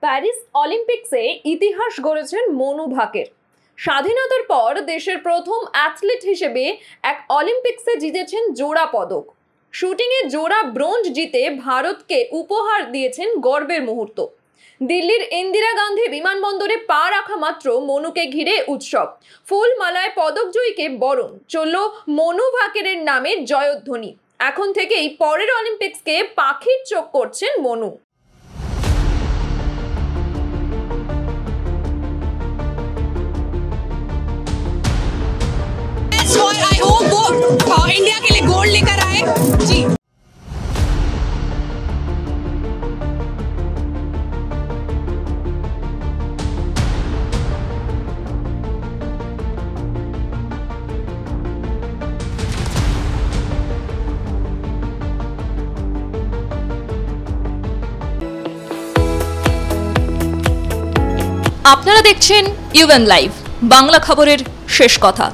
Paris অলিম্পিক্সে ইতিহাস গড়েছেন মনু ভাকের। স্বাধীনতার পর দেশের প্রথম অ্যাথলিট হিসেবে এক অলিম্পিক্সে জিতেছেন জোড়া পদক। শুটিংয়ে জোড়া ব্রোঞ্জ জিতে ভারতকে উপহার দিয়েছেন গর্বের মুহূর্ত। দিল্লির ইন্দিরা গান্ধী বিমানবন্দরে পা রাখা মাত্র মনুকে ঘিরে উৎসব। ফুলমালায় পদকজয়ীকে বরণ, চলল মনু ভাকেরের নামে জয়ধ্বনি। এখন থেকেই পরের অলিম্পিক্সকে পাখির চোখ করছেন মনু। I hope वो इंडिया के लिए गोल्ड लेकर आए जी। আপনারা দেখছেন ইউএন লাইভ, বাংলা খবরের শেষ কথা।